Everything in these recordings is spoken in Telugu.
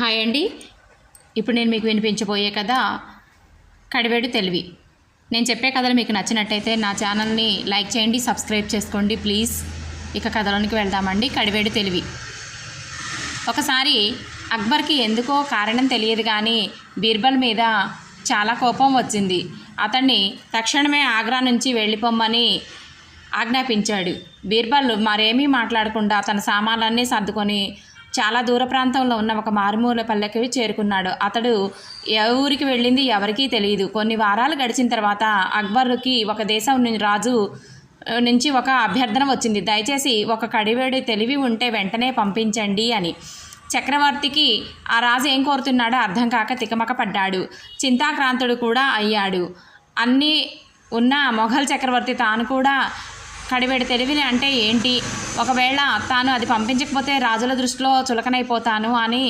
హాయ్ అండి. ఇప్పుడు నేను మీకు వినిపించబోయే కథ కడివెడు తెలివి. నేను చెప్పే కథలు మీకు నచ్చినట్టయితే నా ఛానల్ని లైక్ చేయండి, సబ్స్క్రైబ్ చేసుకోండి ప్లీజ్. ఇక కథలోనికి వెళ్దామండి. కడివెడు తెలివి. ఒకసారి అక్బర్కి ఎందుకో కారణం తెలియదు కానీ బీర్బల్ మీద చాలా కోపం వచ్చింది. అతన్ని తక్షణమే ఆగ్రా నుంచి వెళ్ళిపోమ్మని ఆజ్ఞాపించాడు. బీర్బల్ మరేమీ మాట్లాడకుండా తన సామాన్లన్నీ సర్దుకొని చాలా దూర ప్రాంతంలో ఉన్న ఒక మారుమూల పల్లెకి చేరుకున్నాడు. అతడు ఏ ఊరికి వెళ్ళింది ఎవరికీ తెలియదు. కొన్ని వారాలు గడిచిన తర్వాత అక్బర్కి ఒక దేశం రాజు నుంచి ఒక అభ్యర్థన వచ్చింది. దయచేసి ఒక కడివేడి తెలివి ఉంటే వెంటనే పంపించండి అని. చక్రవర్తికి ఆ రాజు ఏం కోరుతున్నాడో అర్థం కాక తికమక పడ్డాడు. చింతాక్రాంతుడు కూడా అయ్యాడు. అన్నీ ఉన్న మొఘల్ చక్రవర్తి తాను కూడా కడివేడి తెలివిని అంటే ఏంటి, ఒకవేళ తాను అది పంపించకపోతే రాజుల దృష్టిలో చులకనైపోతాను అని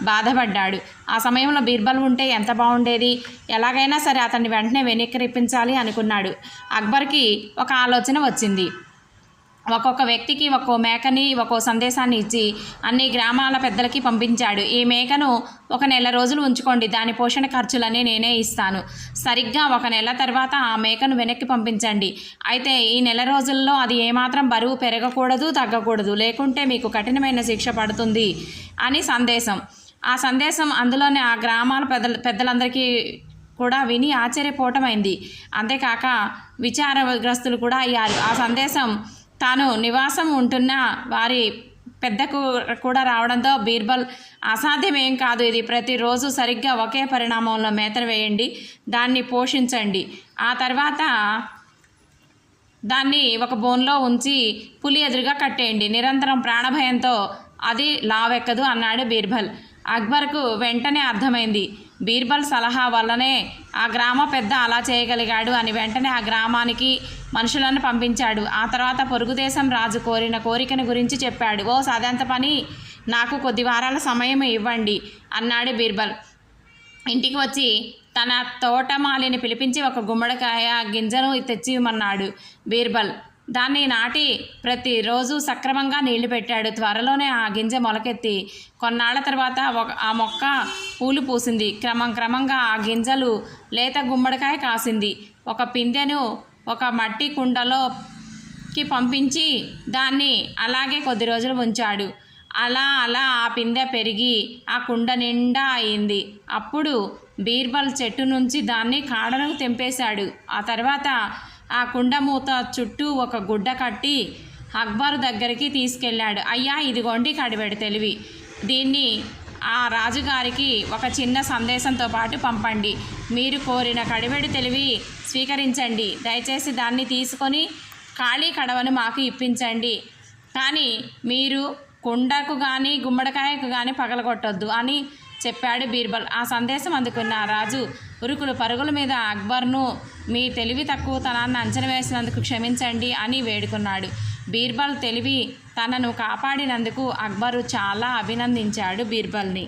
బాధపడ్డాడు. ఆ సమయంలో బీర్బల్ ఉంటే ఎంత బాగుండేది, ఎలాగైనా సరే అతన్ని వెంటనే వెనక్కి రప్పించాలి అనుకున్నాడు. అక్బర్కి ఒక ఆలోచన వచ్చింది. ఒక్కొక్క వ్యక్తికి ఒక్కో మేకని ఒక్కో సందేశాన్ని ఇచ్చి అన్ని గ్రామాల పెద్దలకి పంపించాడు. ఈ మేకను 1 నెల రోజులు ఉంచుకోండి, దాని పోషణ ఖర్చులన్నీ నేనే ఇస్తాను. సరిగ్గా 1 నెల తర్వాత ఆ మేకను వెనక్కి పంపించండి. అయితే ఈ నెల రోజుల్లో అది ఏమాత్రం బరువు పెరగకూడదు, తగ్గకూడదు, లేకుంటే మీకు కఠినమైన శిక్ష పడుతుంది అని సందేశం. ఆ సందేశం అందులోనే ఆ గ్రామాల పెద్దలందరికీ కూడా విని ఆశ్చర్యపోవటమైంది. అంతేకాక విచారగ్రస్తులు కూడా అయ్యారు. ఆ సందేశం తాను నివాసం ఉంటున్న వారి పెద్దకు కూడా రావడంతో బీర్బల్ అసాధ్యమేం కాదు, ఇది ప్రతిరోజు సరిగ్గా ఒకే పరిణామంలో మేతలు వేయండి, దాన్ని పోషించండి, ఆ తర్వాత దాన్ని ఒక బోన్లో ఉంచి పులి ఎదురుగా కట్టేయండి, నిరంతరం ప్రాణభయంతో అది లావెక్కదు అన్నాడు బీర్బల్. అక్బర్కు వెంటనే అర్థమైంది. బీర్బల్ సలహా వల్లనే ఆ గ్రామ పెద్ద అలా చేయగలిగాడు అని. వెంటనే ఆ గ్రామానికి మనుషులను పంపించాడు. ఆ తర్వాత పొరుగుదేశం రాజు కోరిన కోరికను గురించి చెప్పాడు. ఓ సాధాంత పని, నాకు కొద్ది వారాల సమయం ఇవ్వండి అన్నాడు బీర్బల్. ఇంటికి వచ్చి తన తోటమాలిని పిలిపించి ఒక గుమ్మడికాయ గింజను తెచ్చిమన్నాడు బీర్బల్. దాన్ని నాటి ప్రతిరోజు సక్రమంగా నీళ్లు పెట్టాడు. త్వరలోనే ఆ గింజ మొలకెత్తి కొన్నాళ్ల తర్వాత ఆ మొక్క పూలు పూసింది. క్రమంగా ఆ గింజలు లేత గుమ్మడికాయ కాసింది. ఒక పిందెను ఒక మట్టి కుండలోకి పంపించి దాన్ని అలాగే కొద్ది రోజులు ఉంచాడు. అలా ఆ పిందె పెరిగి ఆ కుండ నిండా అయింది. అప్పుడు బీర్బల్ చెట్టు నుంచి దాన్ని కాడను తెంపేశాడు. ఆ తర్వాత ఆ కుండ మూత చుట్టూ ఒక గుడ్డ కట్టి అక్బర్ దగ్గరికి తీసుకెళ్ళాడు. అయ్యా, ఇదిగోండి కడివెడు తెలివి, దీన్ని ఆ రాజుగారికి ఒక చిన్న సందేశంతో పాటు పంపండి. మీరు కోరిన కడివెడు తెలివి స్వీకరించండి. దయచేసి దాన్ని తీసుకొని ఖాళీ కడవను మాకు ఇప్పించండి. కానీ మీరు కుండకు కానీ గుమ్మడికాయకు కానీ పగలగొట్టొద్దు అని చెప్పాడు బీర్బల్. ఆ సందేశం అందుకున్న రాజు ఉరుకులు పరుగుల మీద అక్బర్ను మీ తెలివి తక్కువతనాన్ని అంచనా వేసినందుకు క్షమించండి అని వేడుకున్నాడు. బీర్బల్ తెలివి తనను కాపాడినందుకు అక్బరు చాలా అభినందించాడు బీర్బల్ని.